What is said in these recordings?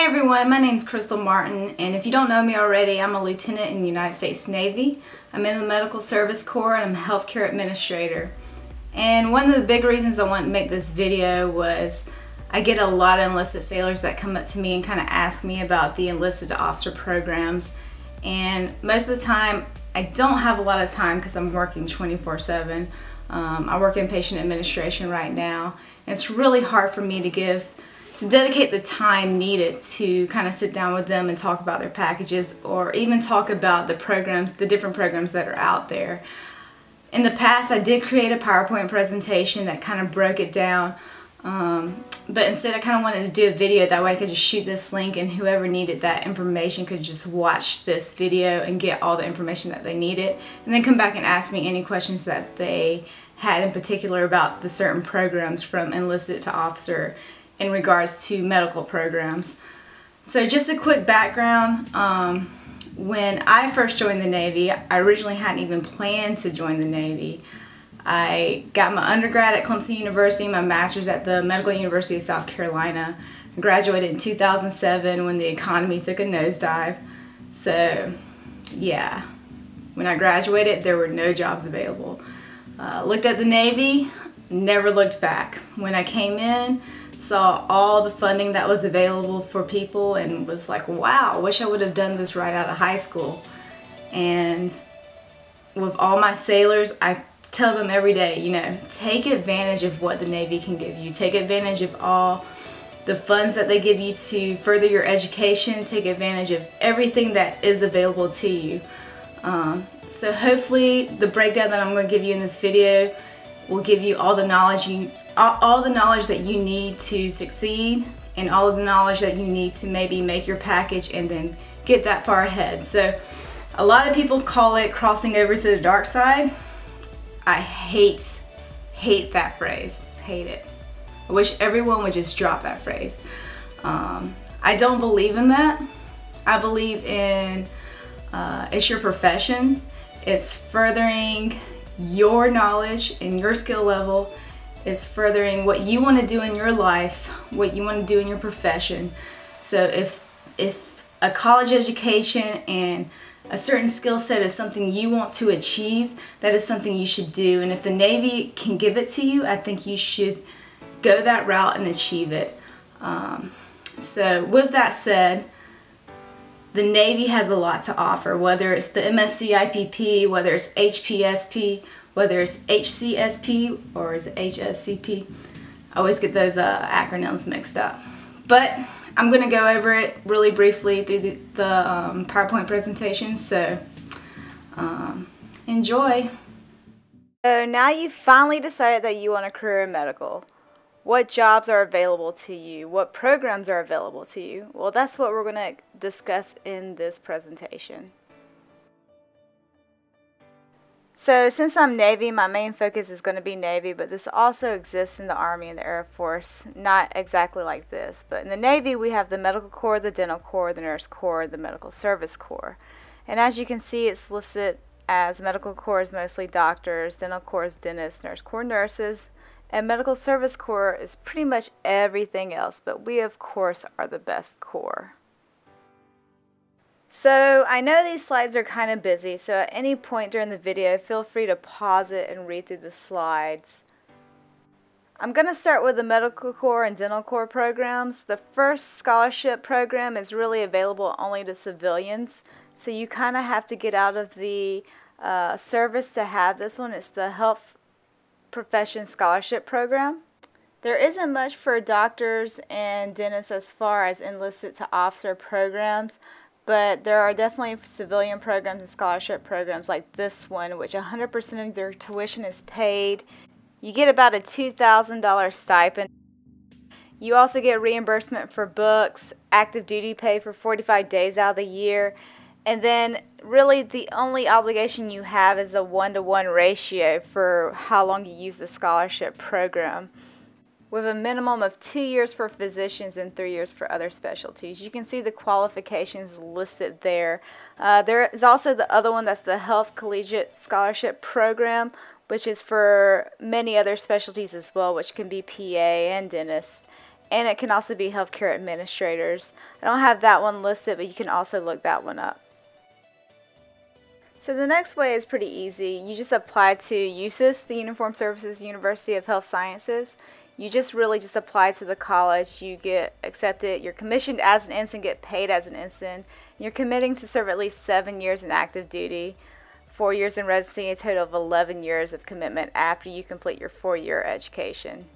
Hey everyone, my name is Crystal Martin, and if you don't know me already, I'm a lieutenant in the United States Navy. I'm in the Medical Service Corps and I'm a healthcare administrator. And one of the big reasons I wanted to make this video was I get a lot of enlisted sailors that come up to me and kind of ask me about the enlisted officer programs. And most of the time, I don't have a lot of time because I'm working 24/7. I work in patient administration right now, and it's really hard for me to dedicate the time needed to kind of sit down with them and talk about their packages, or even talk about the programs, the different programs that are out there. In the past, I did create a PowerPoint presentation that kind of broke it down, but instead I kind of wanted to do a video. That way I could just shoot this link and whoever needed that information could just watch this video and get all the information that they needed, and then come back and ask me any questions that they had in particular about the certain programs from enlisted to officer in regards to medical programs. So just a quick background, when I first joined the Navy, I originally hadn't even planned to join the Navy. I got my undergrad at Clemson University, my master's at the Medical University of South Carolina. I graduated in 2007 when the economy took a nosedive. So yeah, when I graduated, there were no jobs available. Looked at the Navy, never looked back. When I came in, saw all the funding that was available for people and was like, wow, wish I would have done this right out of high school. And with all my sailors, I tell them every day, you know, take advantage of what the Navy can give you. Take advantage of all the funds that they give you to further your education. Take advantage of everything that is available to you. So hopefully the breakdown that I'm going to give you in this video will give you all the knowledge that you need to succeed, and all of the knowledge that you need to maybe make your package and then get that far ahead. So a lot of people call it crossing over to the dark side. I hate that phrase. Hate it. I wish everyone would just drop that phrase. I don't believe in that. I believe in it's your profession. It's furthering your knowledge and your skill level. Is furthering what you want to do in your life, what you want to do in your profession. So if a college education and a certain skill set is something you want to achieve, that is something you should do. And if the Navy can give it to you, I think you should go that route and achieve it. So with that said, the Navy has a lot to offer, whether it's the msc-ipp, whether it's HPSP, whether it's HCSP or is it HSCP. I always get those acronyms mixed up. But I'm going to go over it really briefly through the PowerPoint presentation, so enjoy. So now you've finally decided that you want a career in medical. What jobs are available to you? What programs are available to you? Well, that's what we're going to discuss in this presentation. So since I'm Navy, my main focus is going to be Navy, but this also exists in the Army and the Air Force. Not exactly like this, but in the Navy we have the Medical Corps, the Dental Corps, the Nurse Corps, the Medical Service Corps. And as you can see, it's listed as Medical Corps is mostly doctors, Dental Corps is dentists, Nurse Corps nurses, and Medical Service Corps is pretty much everything else, but we of course are the best corps. So I know these slides are kind of busy, so at any point during the video feel free to pause it and read through the slides. I'm going to start with the Medical Corps and Dental Corps programs. The first scholarship program is really available only to civilians, so you kind of have to get out of the service to have this one. It's the Health Profession Scholarship Program. There isn't much for doctors and dentists as far as enlisted to officer programs, but there are definitely civilian programs and scholarship programs like this one, which 100% of their tuition is paid. You get about a $2,000 stipend. You also get reimbursement for books, active duty pay for 45 days out of the year, and then really the only obligation you have is a 1-to-1 ratio for how long you use the scholarship program, with a minimum of 2 years for physicians and 3 years for other specialties. You can see the qualifications listed there. There is also the other one, that's the Health Collegiate Scholarship Program, which is for many other specialties as well, which can be PA and dentist. and it can also be healthcare administrators. I don't have that one listed, but you can also look that one up. So the next way is pretty easy. You just apply to USIS, the Uniformed Services University of Health Sciences. You just apply to the college, you get accepted, you're commissioned as an ensign, get paid as an ensign. You're committing to serve at least 7 years in active duty, 4 years in residency, a total of 11 years of commitment after you complete your 4-year education.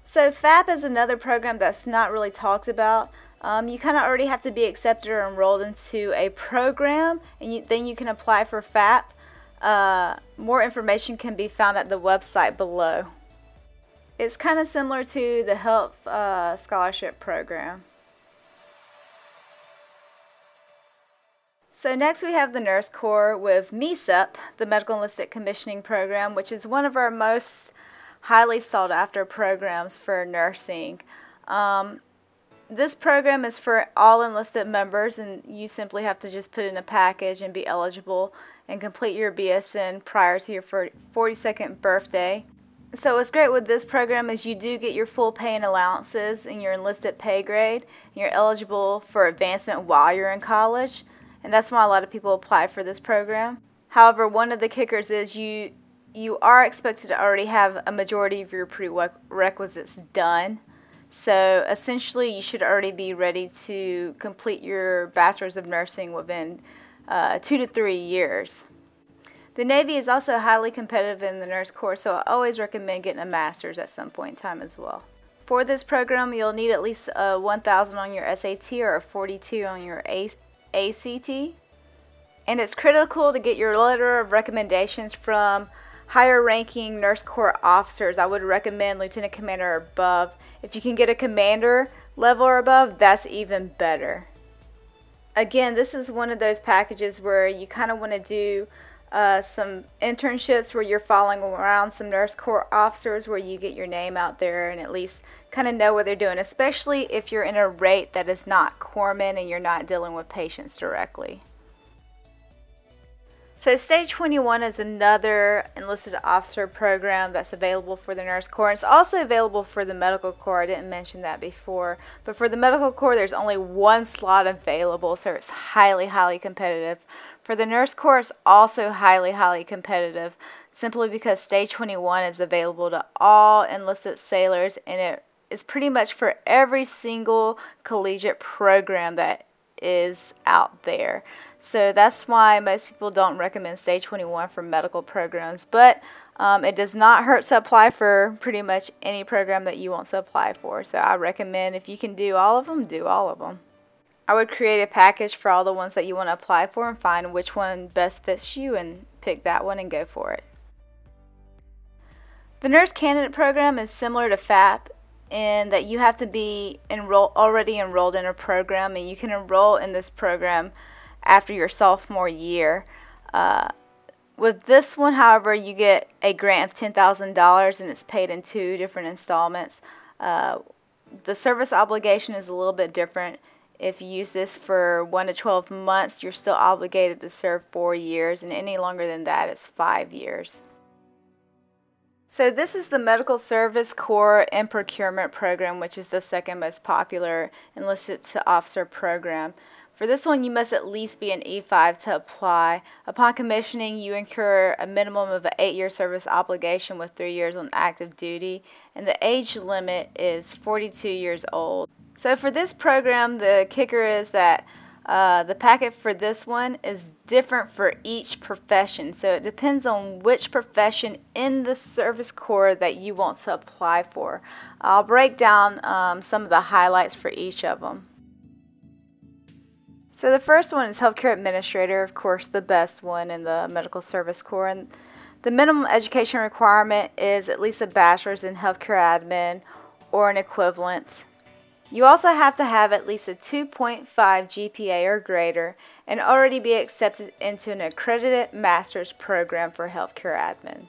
So FAP is another program that's not really talked about. You kind of already have to be accepted or enrolled into a program, and then you can apply for FAP. More information can be found at the website below. It's kind of similar to the Health Scholarship Program. So next we have the Nurse Corps with msc-ipp, the Medical Enlisted Commissioning Program, which is one of our most highly sought after programs for nursing. This program is for all enlisted members, and you simply have to just put in a package and be eligible and complete your BSN prior to your 42nd birthday. So what's great with this program is you do get your full pay and allowances in your enlisted pay grade, and you're eligible for advancement while you're in college, and that's why a lot of people apply for this program. However, one of the kickers is you are expected to already have a majority of your prerequisites done. So essentially you should already be ready to complete your Bachelor's of Nursing within 2 to 3 years. The Navy is also highly competitive in the Nurse Corps, so I always recommend getting a Master's at some point in time as well. For this program, you'll need at least 1,000 on your SAT or a 42 on your ACT. And it's critical to get your letter of recommendations from higher ranking Nurse Corps officers. I would recommend Lieutenant Commander or above. If you can get a commander level or above, that's even better. Again, this is one of those packages where you kind of want to do some internships where you're following around some Nurse Corps officers, where you get your name out there and at least kind of know what they're doing, especially if you're in a rate that is not corpsman and you're not dealing with patients directly. So Stage 21 is another enlisted officer program that's available for the Nurse Corps. It's also available for the Medical Corps. I didn't mention that before. But for the Medical Corps, there's only one slot available, so it's highly, highly competitive. For the Nurse Corps, it's also highly, highly competitive, simply because Stage 21 is available to all enlisted sailors, and it is pretty much for every single collegiate program that is out there. So that's why most people don't recommend Stage 21 for medical programs, but it does not hurt to apply for pretty much any program that you want to apply for. So I recommend, if you can do all of them, do all of them. I would create a package for all the ones that you want to apply for and find which one best fits you and pick that one and go for it. The Nurse Candidate Program is similar to FAP in that you have to be already enrolled in a program, and you can enroll in this program after your sophomore year. With this one, however, you get a grant of $10,000 and it's paid in 2 different installments. The service obligation is a little bit different. If you use this for 1 to 12 months, you're still obligated to serve 4 years, and any longer than that is 5 years. So this is the Medical Service Corps and Procurement Program, which is the second most popular enlisted to officer program. For this one, you must at least be an E5 to apply. Upon commissioning, you incur a minimum of an 8-year service obligation with 3 years on active duty, and the age limit is 42 years old. So for this program, the kicker is that the packet for this one is different for each profession. So it depends on which profession in the Service Corps that you want to apply for. I'll break down some of the highlights for each of them. So the first one is Healthcare Administrator, of course the best one in the Medical Service Corps. And the minimum education requirement is at least a bachelor's in healthcare admin or an equivalent. You also have to have at least a 2.5 GPA or greater and already be accepted into an accredited master's program for healthcare admin.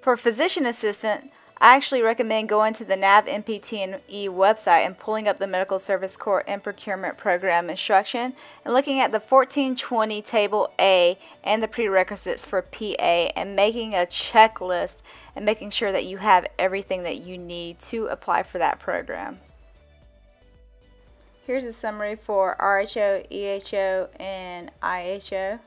For physician assistant, I actually recommend going to the NAV-MPT&E website and pulling up the Medical Service Corps and Procurement Program instruction and looking at the 1420 Table A and the prerequisites for PA and making a checklist and making sure that you have everything that you need to apply for that program. Here's a summary for RHO, EHO, and IHO.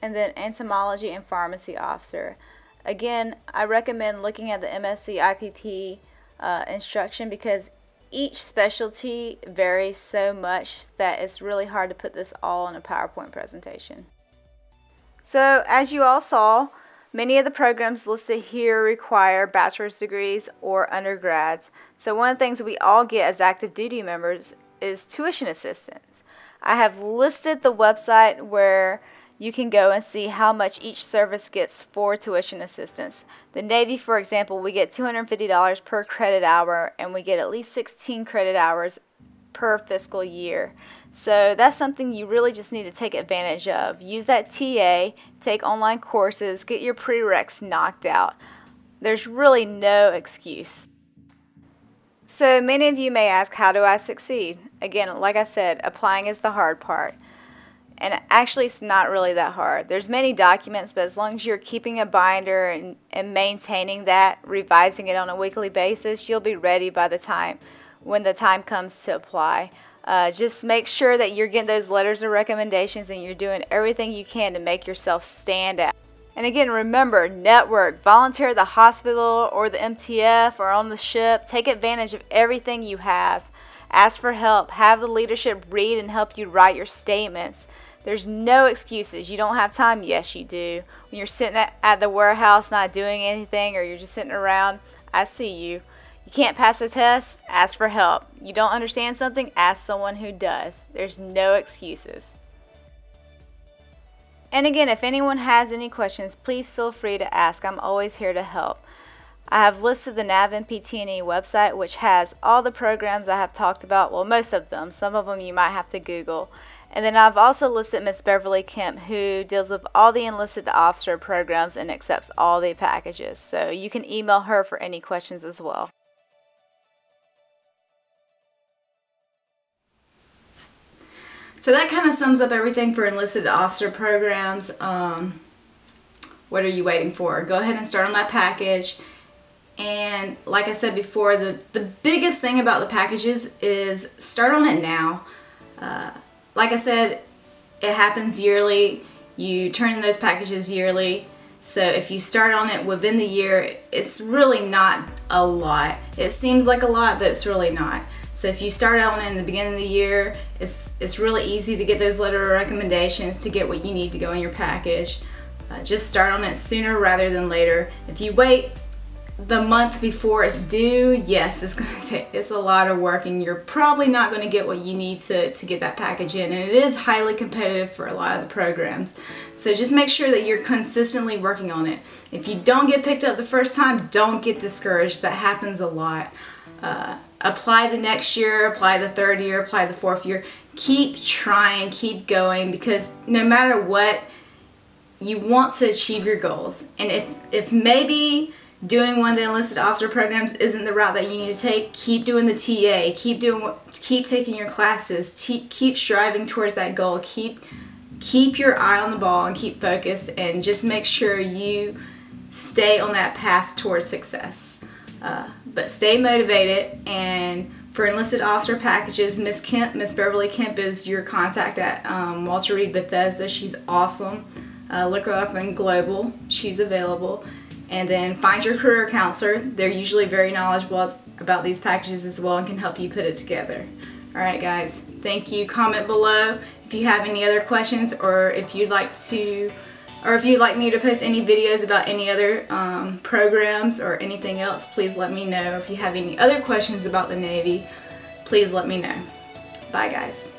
And then entomology and pharmacy officer. Again, I recommend looking at the msc-ipp instruction because each specialty varies so much that it's really hard to put this all in a PowerPoint presentation. So as you all saw, many of the programs listed here require bachelor's degrees or undergrads. So one of the things we all get as active duty members is tuition assistance. I have listed the website where you can go and see how much each service gets for tuition assistance. The Navy, for example, we get $250 per credit hour, and we get at least 16 credit hours per fiscal year. So that's something you really just need to take advantage of. Use that TA, take online courses, get your prereqs knocked out. There's really no excuse. So many of you may ask, how do I succeed? Again, like I said, applying is the hard part. And actually, it's not really that hard. There's many documents, but as long as you're keeping a binder and maintaining that, revising it on a weekly basis, you'll be ready by the time when the time comes to apply. Just make sure that you're getting those letters of recommendations and you're doing everything you can to make yourself stand out. And again, remember, network, volunteer at the hospital or the MTF or on the ship. Take advantage of everything you have. Ask for help. Have the leadership read and help you write your statements. There's no excuses. You don't have time? Yes, you do. When you're sitting at the warehouse not doing anything, or you're just sitting around, I see you. You can't pass a test? Ask for help. You don't understand something? Ask someone who does. There's no excuses. And again, if anyone has any questions, please feel free to ask. I'm always here to help. I have listed the NAV-MPT&E website, which has all the programs I have talked about. Well, most of them. Some of them you might have to Google. And then I've also listed Miss Beverly Kemp, who deals with all the enlisted officer programs and accepts all the packages. So you can email her for any questions as well. So that kind of sums up everything for enlisted officer programs. What are you waiting for? Go ahead and start on that package. And like I said before, the biggest thing about the packages is start on it now. Like I said, it happens yearly. You turn in those packages yearly. So if you start on it within the year, it's really not a lot. It seems like a lot, but it's really not. So if you start on it in the beginning of the year, it's really easy to get those letter of recommendations to get what you need to go in your package. Just start on it sooner rather than later. If you wait the month before it's due, yes, it's a lot of work, and you're probably not going to get what you need to get that package in, and it is highly competitive for a lot of the programs. So just make sure that you're consistently working on it. If you don't get picked up the first time, don't get discouraged. That happens a lot. Apply the next year, apply the third year, apply the fourth year. Keep trying, keep going, because no matter what, you want to achieve your goals. And if maybe doing one of the enlisted officer programs isn't the route that you need to take, keep doing the TA, keep taking your classes, keep striving towards that goal, keep your eye on the ball and keep focused, and just make sure you stay on that path towards success. But stay motivated, and for enlisted officer packages, Miss Beverly Kemp is your contact at Walter Reed Bethesda. She's awesome. Look her up in Global. She's available. And then find your career counselor. They're usually very knowledgeable about these packages as well and can help you put it together. Alright guys, thank you. Comment below if you have any other questions, or if you'd like me to post any videos about any other programs or anything else, please let me know. If you have any other questions about the Navy, please let me know. Bye guys.